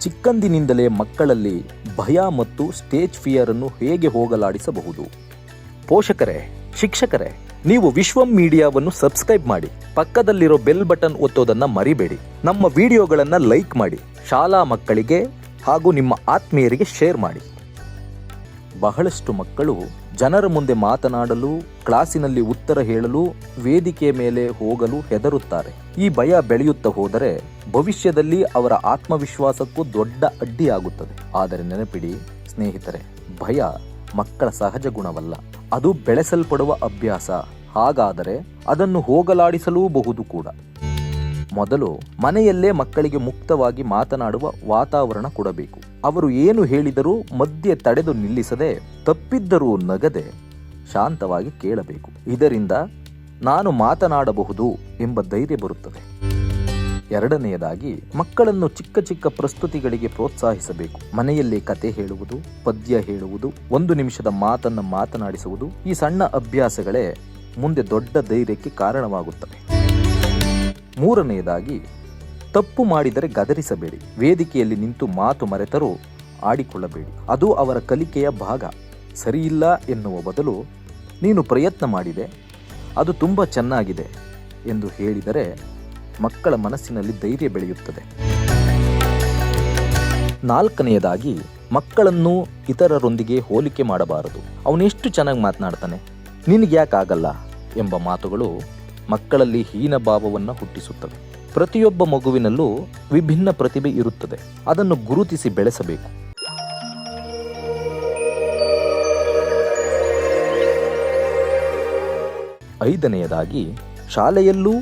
ಚಿಕ್ಕಂದಿನಿಂದಲೇ ಮಕ್ಕಳಲ್ಲಿ ಭಯ ಮತ್ತು ಸ್ಟೇಜ್ ಫಿಯರ್ ಅನ್ನು ಹೇಗೆ ಹೋಗಲಾಡಿಸಬಹುದು? ಪೋಷಕರೇ, ಶಿಕ್ಷಕರೇ, ನೀವು ವಿಶ್ವಂ ಮೀಡಿಯಾವನ್ನು ಸಬ್ಸ್ಕ್ರೈಬ್ ಮಾಡಿ, ಪಕ್ಕದಲ್ಲಿರೋ ಬೆಲ್ ಬಟನ್ ಒತ್ತೋದನ್ನ ಮರಿಬೇಡಿ. ನಮ್ಮ ವಿಡಿಯೋಗಳನ್ನು ಲೈಕ್ ಮಾಡಿ, ಶಾಲಾ ಮಕ್ಕಳಿಗೆ ಹಾಗೂ ನಿಮ್ಮ ಆತ್ಮೀಯರಿಗೆ ಶೇರ್ ಮಾಡಿ. ಬಹಳಷ್ಟು ಮಕ್ಕಳು ಜನರ ಮುಂದೆ ಮಾತನಾಡಲು, ಕ್ಲಾಸಿನಲ್ಲಿ ಉತ್ತರ ಹೇಳಲು, ವೇದಿಕೆಯ ಮೇಲೆ ಹೋಗಲು ಹೆದರುತ್ತಾರೆ. ಈ ಭಯ ಬೆಳೆಯುತ್ತಾ ಹೋದರೆ ಭವಿಷ್ಯದಲ್ಲಿ ಅವರ ಆತ್ಮವಿಶ್ವಾಸಕ್ಕೂ ದೊಡ್ಡ ಅಡ್ಡಿಯಾಗುತ್ತದೆ. ಆದರೆ ನೆನಪಿಡಿ ಸ್ನೇಹಿತರೆ, ಭಯ ಮಕ್ಕಳ ಸಹಜ ಗುಣವಲ್ಲ, ಅದು ಬೆಳೆಸಲ್ಪಡುವ ಅಭ್ಯಾಸ. ಹಾಗಾದರೆ ಅದನ್ನು ಹೋಗಲಾಡಿಸಲೂಬಹುದು ಕೂಡ. ಮೊದಲು ಮನೆಯಲ್ಲೇ ಮಕ್ಕಳಿಗೆ ಮುಕ್ತವಾಗಿ ಮಾತನಾಡುವ ವಾತಾವರಣ ಕೊಡಬೇಕು. ಅವರು ಏನು ಹೇಳಿದರೂ ಮಧ್ಯೆ ತಡೆದು ನಿಲ್ಲಿಸದೆ, ತಪ್ಪಿದ್ದರೂ ನಗದೆ ಶಾಂತವಾಗಿ ಕೇಳಬೇಕು. ಇದರಿಂದ ನಾನು ಮಾತನಾಡಬಹುದು ಎಂಬ ಧೈರ್ಯ ಬರುತ್ತದೆ. ಎರಡನೆಯದಾಗಿ, ಮಕ್ಕಳನ್ನು ಚಿಕ್ಕ ಚಿಕ್ಕ ಪ್ರಸ್ತುತಿಗಳಿಗೆ ಪ್ರೋತ್ಸಾಹಿಸಬೇಕು. ಮನೆಯಲ್ಲಿ ಕತೆ ಹೇಳುವುದು, ಪದ್ಯ ಹೇಳುವುದು, 1 ನಿಮಿಷದ ಮಾತನ್ನು ಮಾತನಾಡಿಸುವುದು, ಈ ಸಣ್ಣ ಅಭ್ಯಾಸಗಳೇ ಮುಂದೆ ದೊಡ್ಡ ಧೈರ್ಯಕ್ಕೆ ಕಾರಣವಾಗುತ್ತವೆ. ಮೂರನೆಯದಾಗಿ, ತಪ್ಪು ಮಾಡಿದರೆ ಗದರಿಸಬೇಡಿ. ವೇದಿಕೆಯಲ್ಲಿ ನಿಂತು ಮಾತು ಮರೆತರೂ ಆಡಿಕೊಳ್ಳಬೇಡಿ. ಅದು ಅವರ ಕಲಿಕೆಯ ಭಾಗ. ಸರಿಯಿಲ್ಲ ಎನ್ನುವ ಬದಲು, ನೀನು ಪ್ರಯತ್ನ ಮಾಡಿದೆ, ಅದು ತುಂಬ ಚೆನ್ನಾಗಿದೆ ಎಂದು ಹೇಳಿದರೆ ಮಕ್ಕಳ ಮನಸ್ಸಿನಲ್ಲಿ ಧೈರ್ಯ ಬೆಳೆಯುತ್ತದೆ. ನಾಲ್ಕನೆಯದಾಗಿ, ಮಕ್ಕಳನ್ನು ಇತರರೊಂದಿಗೆ ಹೋಲಿಕೆ ಮಾಡಬಾರದು. ಅವನೆಷ್ಟು ಚೆನ್ನಾಗಿ ಮಾತನಾಡ್ತಾನೆ, ನಿನಗೆ ಯಾಕಾಗಲ್ಲ ಎಂಬ ಮಾತುಗಳು ಮಕ್ಕಳಲ್ಲಿ ಹೀನ ಭಾವವನ್ನು ಹುಟ್ಟಿಸುತ್ತವೆ. ಪ್ರತಿಯೊಬ್ಬ ಮಗುವಿನಲ್ಲೂ ವಿಭಿನ್ನ ಪ್ರತಿಭೆ ಇರುತ್ತದೆ. ಅದನ್ನು ಗುರುತಿಸಿ ಬೆಳೆಸಬೇಕು. ಐದನೆಯದಾಗಿ, ಶಾಲೆಯಲ್ಲೂ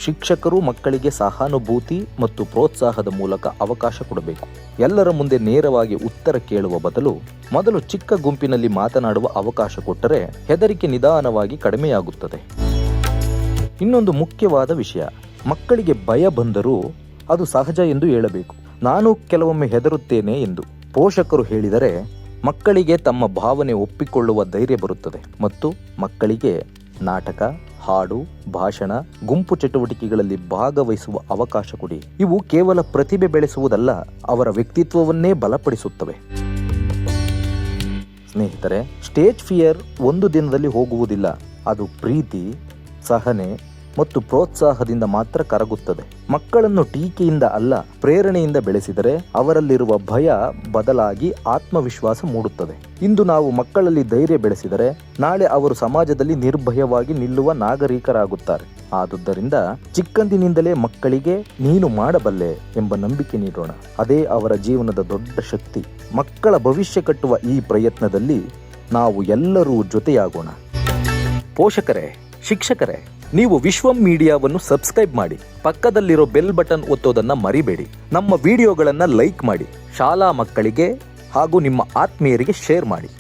ಶಿಕ್ಷಕರು ಮಕ್ಕಳಿಗೆ ಸಹಾನುಭೂತಿ ಮತ್ತು ಪ್ರೋತ್ಸಾಹದ ಮೂಲಕ ಅವಕಾಶ ಕೊಡಬೇಕು. ಎಲ್ಲರ ಮುಂದೆ ನೇರವಾಗಿ ಉತ್ತರ ಕೇಳುವ ಬದಲು ಮೊದಲು ಚಿಕ್ಕ ಗುಂಪಿನಲ್ಲಿ ಮಾತನಾಡುವ ಅವಕಾಶ ಕೊಟ್ಟರೆ ಹೆದರಿಕೆ ನಿಧಾನವಾಗಿ ಕಡಿಮೆಯಾಗುತ್ತದೆ. ಇನ್ನೊಂದು ಮುಖ್ಯವಾದ ವಿಷಯ, ಮಕ್ಕಳಿಗೆ ಭಯ ಬಂದರೂ ಅದು ಸಹಜ ಎಂದು ಹೇಳಬೇಕು. ನಾನು ಕೆಲವೊಮ್ಮೆ ಹೆದರುತ್ತೇನೆ ಎಂದು ಪೋಷಕರು ಹೇಳಿದರೆ ಮಕ್ಕಳಿಗೆ ತಮ್ಮ ಭಾವನೆ ಒಪ್ಪಿಕೊಳ್ಳುವ ಧೈರ್ಯ ಬರುತ್ತದೆ. ಮತ್ತು ಮಕ್ಕಳಿಗೆ ನಾಟಕ, ಹಾಡು, ಭಾಷಣ, ಗುಂಪು ಚಟುವಟಿಕೆಗಳಲ್ಲಿ ಭಾಗವಹಿಸುವ ಅವಕಾಶ ಕೊಡಿ. ಇವು ಕೇವಲ ಪ್ರತಿಭೆ ಬೆಳೆಸುವುದಲ್ಲ, ಅವರ ವ್ಯಕ್ತಿತ್ವವನ್ನೇ ಬಲಪಡಿಸುತ್ತವೆ. ಸ್ನೇಹಿತರೆ, ಸ್ಟೇಜ್ ಫಿಯರ್ ಒಂದು ದಿನದಲ್ಲಿ ಹೋಗುವುದಿಲ್ಲ. ಅದು ಪ್ರೀತಿ, ಸಹನೆ ಮತ್ತು ಪ್ರೋತ್ಸಾಹದಿಂದ ಮಾತ್ರ ಕರಗುತ್ತದೆ. ಮಕ್ಕಳನ್ನು ಟೀಕೆಯಿಂದ ಅಲ್ಲ, ಪ್ರೇರಣೆಯಿಂದ ಬೆಳೆಸಿದರೆ ಅವರಲ್ಲಿರುವ ಭಯ ಬದಲಾಗಿ ಆತ್ಮವಿಶ್ವಾಸ ಮೂಡುತ್ತದೆ. ಇಂದು ನಾವು ಮಕ್ಕಳಲ್ಲಿ ಧೈರ್ಯ ಬೆಳೆಸಿದರೆ ನಾಳೆ ಅವರು ಸಮಾಜದಲ್ಲಿ ನಿರ್ಭಯವಾಗಿ ನಿಲ್ಲುವ ನಾಗರಿಕರಾಗುತ್ತಾರೆ. ಆದುದರಿಂದ ಚಿಕ್ಕಂದಿನಿಂದಲೇ ಮಕ್ಕಳಿಗೆ ನೀನು ಮಾಡಬಲ್ಲೆ ಎಂಬ ನಂಬಿಕೆ ನೀಡೋಣ. ಅದೇ ಅವರ ಜೀವನದ ದೊಡ್ಡ ಶಕ್ತಿ. ಮಕ್ಕಳ ಭವಿಷ್ಯ ಕಟ್ಟುವ ಈ ಪ್ರಯತ್ನದಲ್ಲಿ ನಾವು ಎಲ್ಲರೂ ಜೊತೆಯಾಗೋಣ. ಪೋಷಕರೇ, ಶಿಕ್ಷಕರೇ, ನೀವು ವಿಶ್ವಂ ಮೀಡಿಯಾವನ್ನು ಸಬ್ಸ್ಕ್ರೈಬ್ ಮಾಡಿ, ಪಕ್ಕದಲ್ಲಿರೋ ಬೆಲ್ ಬಟನ್ ಒತ್ತೋದನ್ನ ಮರಿಬೇಡಿ. ನಮ್ಮ ವಿಡಿಯೋಗಳನ್ನು ಲೈಕ್ ಮಾಡಿ, ಶಾಲಾ ಮಕ್ಕಳಿಗೆ ಹಾಗೂ ನಿಮ್ಮ ಆತ್ಮೀಯರಿಗೆ ಶೇರ್ ಮಾಡಿ.